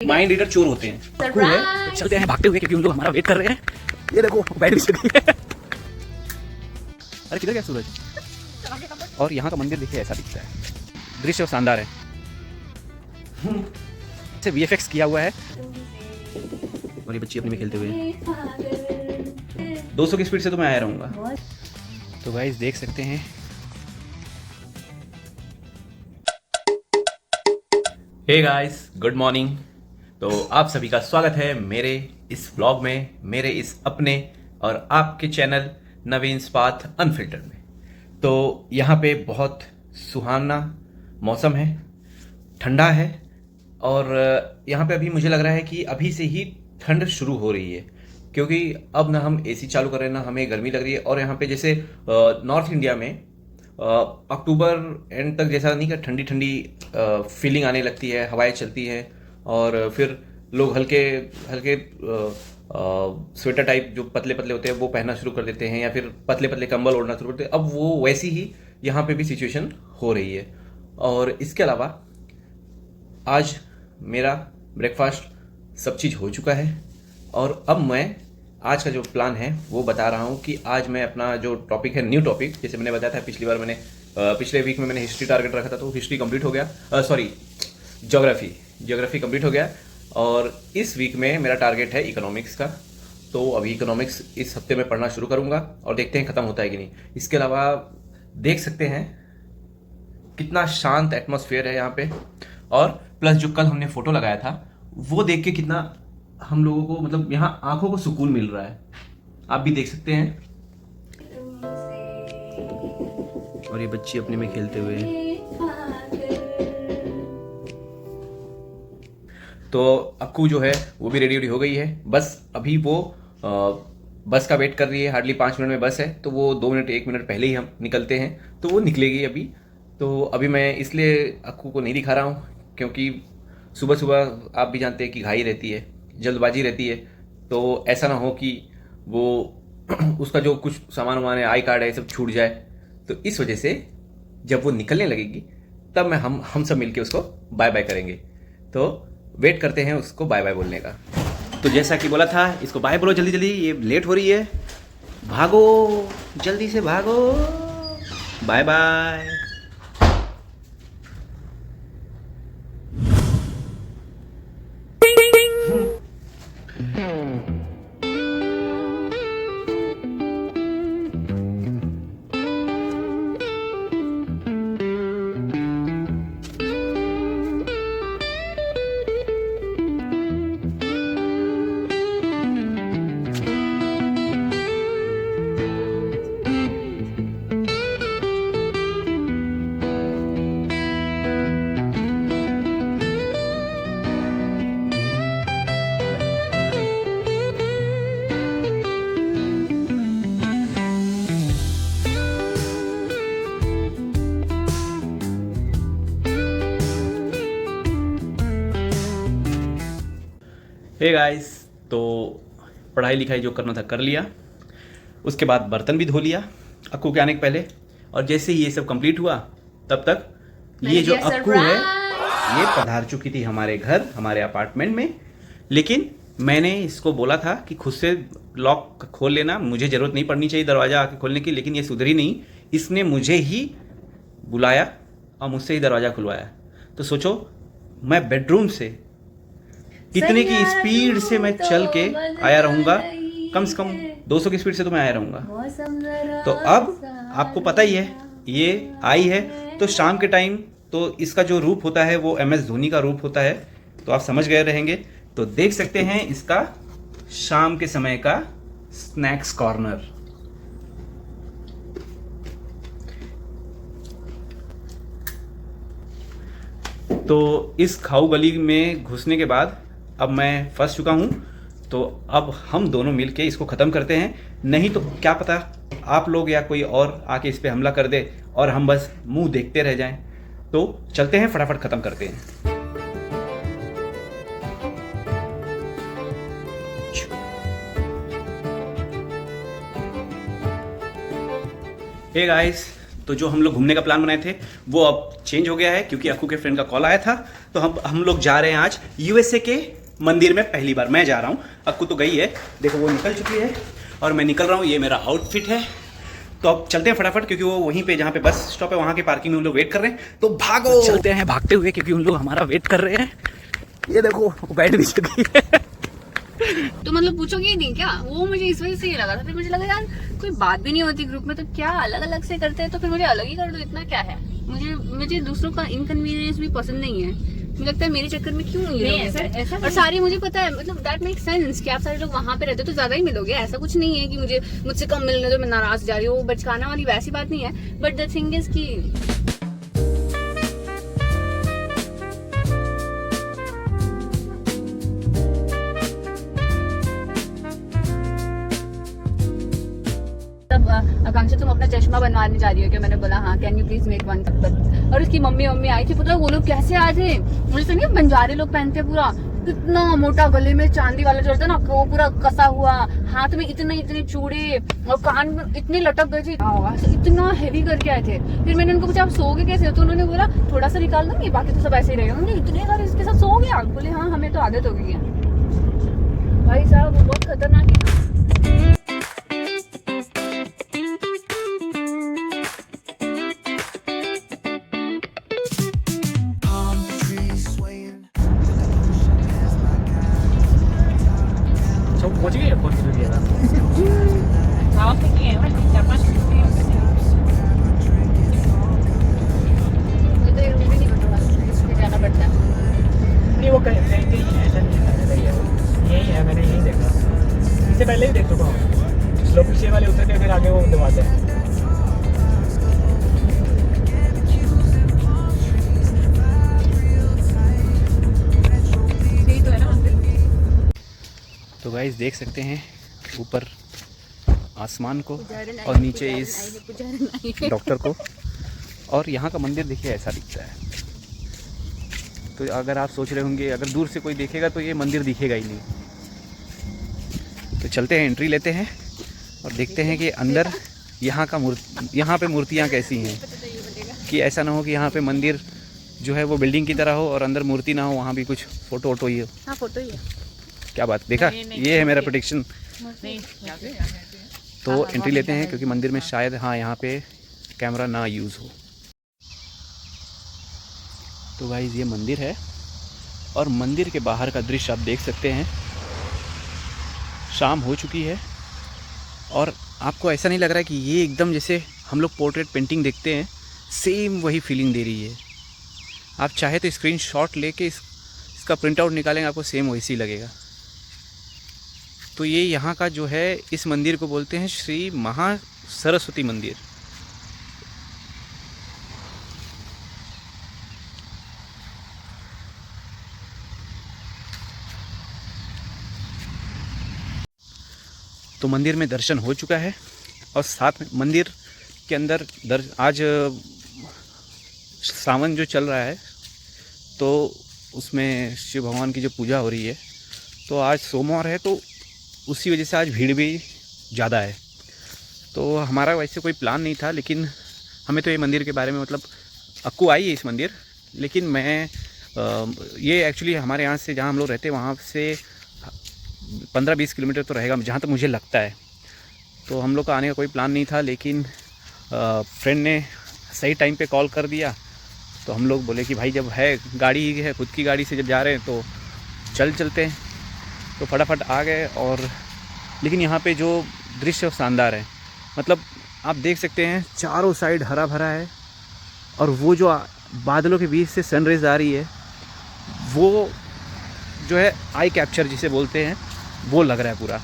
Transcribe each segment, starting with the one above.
Mind reader चोर होते हैं। अक्कू है तो चलते हैं भागते हुए क्योंकि उन लोग हमारा वेट कर रहे हैं। ये देखो बैठ भी चुकी है। अरे किधर गया सूरज? और यहाँ का मंदिर देखिए ऐसा दिखता है, दृश्य शानदार है। से VFX किया हुआ है और ये बच्ची अपने में खेलते हुए 200 की स्पीड से तो मैं आया रहूँगा। तो गाइस देख सकते हैं हे गाइस गुड मॉर्निंग। तो आप सभी का स्वागत है मेरे इस व्लॉग में, मेरे इस अपने और आपके चैनल नवीन्स पाथ अनफिल्टर्ड में। तो यहाँ पे बहुत सुहाना मौसम है, ठंडा है और यहाँ पे अभी मुझे लग रहा है कि अभी से ही ठंड शुरू हो रही है, क्योंकि अब ना हम AC चालू कर रहे हैं ना हमें गर्मी लग रही है। और यहाँ पे जैसे नॉर्थ इंडिया में अक्टूबर एंड तक जैसा नहीं कि ठंडी ठंडी फीलिंग आने लगती है, हवाएं चलती हैं और फिर लोग हल्के हल्के स्वेटर टाइप जो पतले पतले होते हैं वो पहनना शुरू कर देते हैं या फिर पतले पतले कंबल ओढ़ना शुरू करते हैं। अब वो वैसी ही यहाँ पे भी सिचुएशन हो रही है। और इसके अलावा आज मेरा ब्रेकफास्ट सब चीज़ हो चुका है और अब मैं आज का जो प्लान है वो बता रहा हूँ कि आज मैं अपना जो टॉपिक है, न्यू टॉपिक, जैसे मैंने बताया था पिछली बार, मैंने पिछले वीक में मैंने हिस्ट्री टारगेट रखा था तो हिस्ट्री कंप्लीट हो गया, सॉरी ज्योग्राफी कंप्लीट हो गया। और इस वीक में मेरा टारगेट है इकोनॉमिक्स का। तो अभी इकोनॉमिक्स इस हफ्ते में पढ़ना शुरू करूँगा और देखते हैं ख़त्म होता है कि नहीं। इसके अलावा देख सकते हैं कितना शांत एटमॉस्फेयर है यहाँ पे, और प्लस जो कल हमने फ़ोटो लगाया था वो देख के कितना हम लोगों को मतलब यहाँ आंखों को सुकून मिल रहा है, आप भी देख सकते हैं। और ये बच्ची अपने में खेलते हुए। तो अक्कू जो है वो भी रेडी हो गई है, बस अभी वो बस का वेट कर रही है। हार्डली 5 मिनट में बस है तो वो 2 मिनट 1 मिनट पहले ही हम निकलते हैं, तो वो निकलेगी अभी। तो अभी मैं इसलिए अक्कू को नहीं दिखा रहा हूँ क्योंकि सुबह सुबह आप भी जानते हैं कि घाई रहती है, जल्दबाजी रहती है, तो ऐसा ना हो कि वो उसका जो कुछ सामान वामान है, आई कार्ड है, सब छूट जाए। तो इस वजह से जब वो निकलने लगेगी तब मैं हम सब मिलके उसको बाय बाय करेंगे। तो वेट करते हैं उसको बाय बाय बोलने का। तो जैसा कि बोला था, इसको बाय बोलो जल्दी जल्दी, ये लेट हो रही है, भागो जल्दी से भागो, बाय बाय। हे गाइस, तो पढ़ाई लिखाई जो करना था कर लिया, उसके बाद बर्तन भी धो लिया अक्कू के आने के पहले। और जैसे ही ये सब कंप्लीट हुआ तब तक ये जो अक्कू है ये पधार चुकी थी हमारे घर, हमारे अपार्टमेंट में। लेकिन मैंने इसको बोला था कि खुद से लॉक खोल लेना, मुझे ज़रूरत नहीं पड़नी चाहिए दरवाज़ा आके खोलने की, लेकिन ये सुधरी नहीं, इसने मुझे ही बुलाया और मुझसे ही दरवाज़ा खुलवाया। तो सोचो मैं बेडरूम से कितने की स्पीड से मैं चल के आया रहूँगा, कम से कम 200 की स्पीड से तो मैं आया रहूँगा। तो अब आपको पता ही है ये आई है तो शाम के टाइम तो इसका जो रूप होता है वो MS धोनी का रूप होता है, तो आप समझ गए रहेंगे। तो देख सकते हैं इसका शाम के समय का स्नैक्स कॉर्नर। तो इस खाऊ गली में घुसने के बाद अब मैं फंस चुका हूँ, तो अब हम दोनों मिलके इसको ख़त्म करते हैं। नहीं तो क्या पता आप लोग या कोई और आके इस पे हमला कर दे और हम बस मुंह देखते रह जाएं। तो चलते हैं, फटाफट ख़त्म करते हैं। हे गाइस, तो जो हम लोग घूमने का प्लान बनाए थे वो अब चेंज हो गया है क्योंकि अक्कू के फ्रेंड का कॉल आया था तो हम लोग जा रहे हैं आज यूएसए के मंदिर में। पहली बार मैं जा रहा हूँ, अक्कू तो गई है, देखो वो निकल चुकी है और मैं निकल रहा हूँ। ये मेरा आउटफिट है। तो अब चलते हैं फटाफट, क्योंकि वो वहीं पे जहाँ पे बस स्टॉप है वहाँ के पार्किंग में उन लोग वेट कर रहे हैं। तो भागो, चलते हैं भागते हुए, क्योंकि उन लोग हमारा वेट कर रहे हैं। ये देखो वो बैठ भी चुकी है। तो मतलब पूछोगे ही नहीं क्या? वो मुझे इस वजह से ये लगा था। फिर मुझे लगा यार कोई बात भी नहीं होती ग्रुप में, तो क्या अलग अलग से करते हैं, तो फिर मुझे अलग ही कर दो, इतना क्या है। मुझे दूसरों का इनकन्वीनियंस भी पसंद नहीं है। मुझे लगता है मेरे चक्कर में क्यों ये लोग ऐसा और सारी, मुझे पता है मतलब दैट मेक सेंस कि आप सारे लोग वहां पे रहते हो तो ज्यादा ही मिलोगे। ऐसा कुछ नहीं है कि मुझसे कम मिलने तो मैं नाराज जा रही हूँ, बचकाना वाली वैसी बात नहीं है। बट द थिंग इज की आकांक्षा तुम अपना चश्मा बनवाने जा रही हो क्या? मैंने बोला हाँ, can you please make one. और उसकी मम्मी आई थी, पता वो लोग कैसे आए थे, मुझे सुनिए बंजारे लोग पहनते पूरा इतना मोटा, गले में चांदी वाला जो होता है ना वो पूरा कसा हुआ, हाथ में इतने चूड़े और कान में इतने लटक गए थे, इतना हेवी करके आए थे। फिर मैंने उनको पूछा आप सोओगे कैसे? तो उन्होंने बोला थोड़ा सा निकाल दूंगी, बाकी तो सब ऐसे ही रहे होंगे। इतने सारे इसके साथ सो गया? बोले हाँ, हमें तो आदत हो गई है। भाई साहब वो बहुत खतरनाक है। पहुंच गई है, पहुंच गई है। जाना पड़ता है। नहीं वो कहीं नहीं है, ऐसा नहीं है, यही है, मैंने यही देखा। इससे पहले ही देख चुका हूँ। लोग पीछे वाले उतर के फिर आगे वो दबाते हैं। तो गाइस देख सकते हैं ऊपर आसमान को और नीचे इस डॉक्टर को, और यहाँ का मंदिर देखिए ऐसा दिखता है। तो अगर आप सोच रहे होंगे अगर दूर से कोई देखेगा तो ये मंदिर दिखेगा ही नहीं। तो चलते हैं, एंट्री लेते हैं और देखते हैं कि अंदर यहाँ पे मूर्तियाँ कैसी हैं, कि ऐसा ना हो कि यहाँ पे मंदिर जो है वो बिल्डिंग की तरह हो और अंदर मूर्ति ना हो, वहाँ भी कुछ फोटो वोटो ही हो। हाँ फोटो ही है। क्या बात, देखा? ये है मेरा प्रेडिक्शन। तो एंट्री लेते हैं, क्योंकि मंदिर में शायद हाँ यहाँ पे कैमरा ना यूज़ हो। तो गाइस ये मंदिर है और मंदिर के बाहर का दृश्य आप देख सकते हैं। शाम हो चुकी है और आपको ऐसा नहीं लग रहा है कि ये एकदम जैसे हम लोग पोर्ट्रेट पेंटिंग देखते हैं, सेम वही फीलिंग दे रही है। आप चाहे तो स्क्रीनशॉट लेके इसका प्रिंट आउट निकालेंगे, आपको सेम वैसे ही लगेगा। तो ये यहाँ का जो है, इस मंदिर को बोलते हैं श्री महा सरस्वती मंदिर। तो मंदिर में दर्शन हो चुका है और साथ में मंदिर के अंदर आज सावन जो चल रहा है तो उसमें शिव भगवान की जो पूजा हो रही है, तो आज सोमवार है तो उसी वजह से आज भीड़ भी ज़्यादा है। तो हमारा वैसे कोई प्लान नहीं था, लेकिन हमें तो ये मंदिर के बारे में मतलब अक्कू आई है इस मंदिर, लेकिन मैं ये एक्चुअली हमारे यहाँ से जहाँ हम लोग रहते हैं वहाँ से 15-20 किलोमीटर तो रहेगा जहाँ तक मुझे लगता है। तो हम लोग का आने का कोई प्लान नहीं था, लेकिन फ्रेंड ने सही टाइम पे कॉल कर दिया। तो हम लोग बोले कि भाई जब है गाड़ी ही है, खुद की गाड़ी से जब जा रहे हैं तो चलते हैं। तो फटाफट आ गए। और लेकिन यहाँ पे जो दृश्य शानदार है, मतलब आप देख सकते हैं चारों साइड हरा भरा है और वो जो बादलों के बीच से सनराइज आ रही है वो जो है आई कैप्चर जिसे बोलते हैं वो लग रहा है पूरा।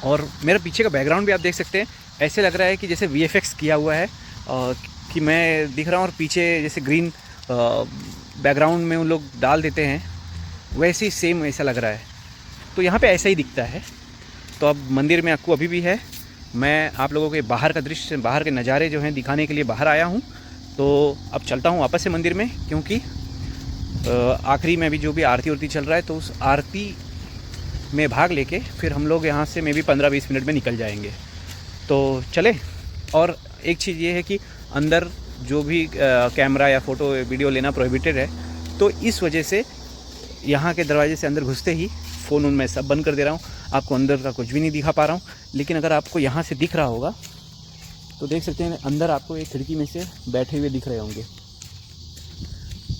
और मेरे पीछे का बैकग्राउंड भी आप देख सकते हैं, ऐसे लग रहा है कि जैसे VFX किया हुआ है कि मैं दिख रहा हूँ और पीछे जैसे ग्रीन बैकग्राउंड में उन लोग डाल देते हैं, वैसे ही सेम ऐसा लग रहा है। तो यहाँ पे ऐसा ही दिखता है। तो अब मंदिर में अक्कू अभी भी है। मैं आप लोगों के बाहर का दृश्य, बाहर के नज़ारे जो हैं दिखाने के लिए बाहर आया हूँ। तो अब चलता हूँ वापस से मंदिर में, क्योंकि आखिरी में भी जो भी आरती चल रहा है, तो उस आरती में भाग लेके फिर हम लोग यहाँ से मे भी 15-20 मिनट में निकल जाएंगे। तो चले। और एक चीज़ ये है कि अंदर जो भी कैमरा या फ़ोटो वीडियो लेना प्रोहिबिटेड है, तो इस वजह से यहाँ के दरवाजे से अंदर घुसते ही फ़ोन मैं सब बंद कर दे रहा हूँ, आपको अंदर का कुछ भी नहीं दिखा पा रहा हूँ। लेकिन अगर आपको यहाँ से दिख रहा होगा तो देख सकते हैं अंदर आपको एक खिड़की में से बैठे हुए दिख रहे होंगे।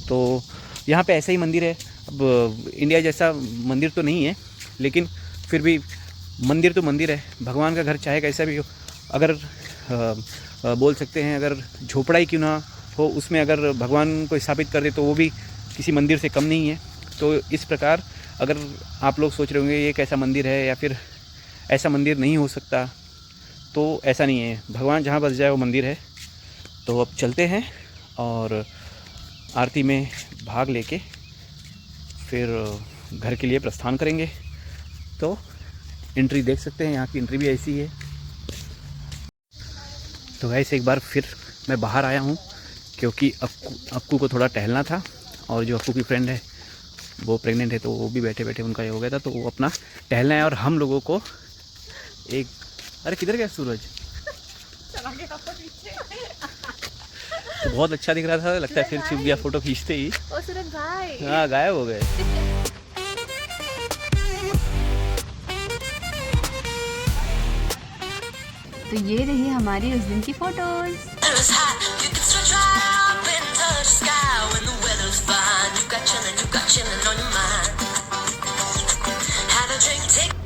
तो यहाँ पे ऐसा ही मंदिर है। अब इंडिया जैसा मंदिर तो नहीं है, लेकिन फिर भी मंदिर तो मंदिर है, भगवान का घर चाहे कैसा भी हो। अगर बोल सकते हैं अगर झोपड़ा ही क्यों ना हो, उसमें अगर भगवान को स्थापित कर दे तो वो भी किसी मंदिर से कम नहीं है। तो इस प्रकार अगर आप लोग सोच रहे होंगे ये कैसा मंदिर है या फिर ऐसा मंदिर नहीं हो सकता, तो ऐसा नहीं है। भगवान जहाँ बस जाए वो मंदिर है। तो अब चलते हैं और आरती में भाग लेके फिर घर के लिए प्रस्थान करेंगे। तो एंट्री देख सकते हैं, यहाँ की एंट्री भी ऐसी है। तो वैसे एक बार फिर मैं बाहर आया हूँ क्योंकि अक्कू को थोड़ा टहलना था, और जो अक्कू की फ्रेंड है वो प्रेग्नेंट है, तो वो भी बैठे बैठे उनका ये हो गया था, तो वो अपना टहलना है। और हम लोगों को एक अरे किधर गया सूरज? तो बहुत अच्छा दिख रहा था, लगता है फिर छुप गया फोटो खींचते ही। हाँ गायब हो गए। तो ये रही हमारी उस दिन की फोटोज।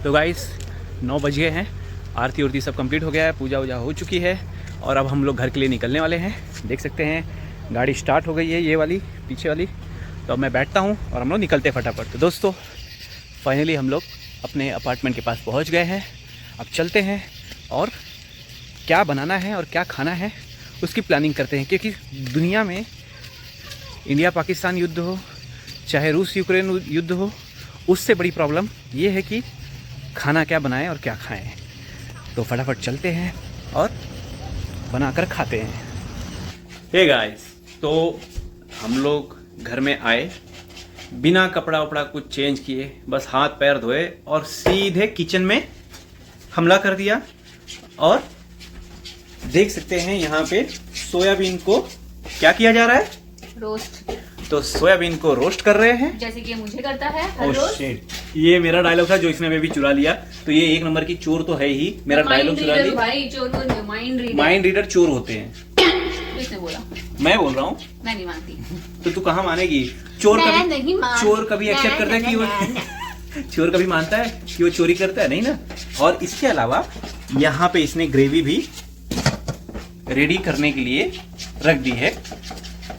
तो गाइस 9 बज गए हैं, आरती उरती सब कंप्लीट हो गया है, पूजा वूजा हो चुकी है, और अब हम लोग घर के लिए निकलने वाले हैं। देख सकते हैं गाड़ी स्टार्ट हो गई है, ये वाली पीछे वाली। तो अब मैं बैठता हूँ और हम लोग निकलते हैं फटाफट। तो दोस्तों फाइनली हम लोग अपने अपार्टमेंट के पास पहुँच गए हैं। अब चलते हैं और क्या बनाना है और क्या खाना है उसकी प्लानिंग करते हैं, क्योंकि दुनिया में इंडिया पाकिस्तान युद्ध हो चाहे रूस यूक्रेन युद्ध हो, उससे बड़ी प्रॉब्लम ये है कि खाना क्या बनाएं और क्या खाएं। तो फटाफट चलते हैं और बनाकर खाते हैं। हे गाइस, तो हम लोग घर में आए बिना कपड़ा वपड़ा कुछ चेंज किए, बस हाथ पैर धोए और सीधे किचन में हमला कर दिया। और देख सकते हैं यहाँ पे सोयाबीन को क्या किया जा रहा है? रोस्ट। तो सोयाबीन को रोस्ट कर रहे हैं, जैसे कि ये मुझे करता है हर ओह रोज। शिट, ये मेरा डायलॉग था जो इसने मैं भी चुरा लिया। तो ये एक नंबर की चोर तो है ही, मेरा डायलॉग चुरा लिया। भाई चोर को माइंड माइंड रीडर चोर होते हैं। किसने बोला? मैं बोल रहा हूँ। मैं नहीं मानती। तो तू कहाँ मानेगी? चोर मैं कभी नहीं मानती। चोर कभी एक्सेप्ट करता है कि वो चोर कभी मानता है कि वो चोरी करता है? नहीं ना। और इसके अलावा यहाँ पे इसने ग्रेवी भी रेडी करने के लिए रख दी है।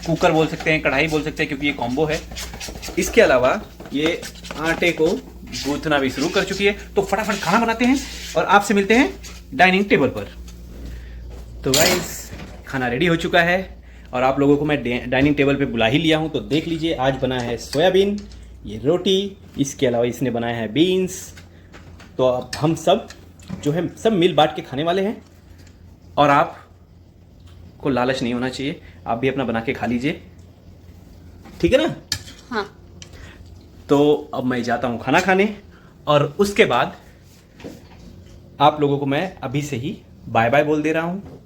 कुकर बोल सकते हैं, कढ़ाई बोल सकते हैं, क्योंकि ये कॉम्बो है। इसके अलावा ये आटे को गूंथना भी शुरू कर चुकी है। तो फटाफट खाना बनाते हैं और आपसे मिलते हैं डाइनिंग टेबल पर। तो गाइस खाना रेडी हो चुका है और आप लोगों को मैं डाइनिंग टेबल पे बुला ही लिया हूं। तो देख लीजिए, आज बना है सोयाबीन, ये रोटी, इसके अलावा इसने बनाया है बीन्स। तो अब हम सब जो है सब मिल बांट के खाने वाले हैं। और आप को लालच नहीं होना चाहिए, आप भी अपना बना के खा लीजिए, ठीक है ना? हाँ। तो अब मैं जाता हूँ खाना खाने, और उसके बाद आप लोगों को मैं अभी से ही बाय बाय बोल दे रहा हूँ,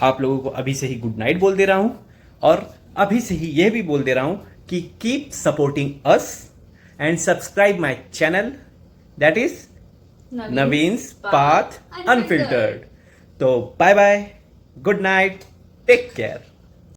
आप लोगों को अभी से ही गुड नाइट बोल दे रहा हूँ, और अभी से ही यह भी बोल दे रहा हूँ कि keep supporting us and subscribe my channel, that is Naveen's path unfiltered. तो bye bye, good night, take care.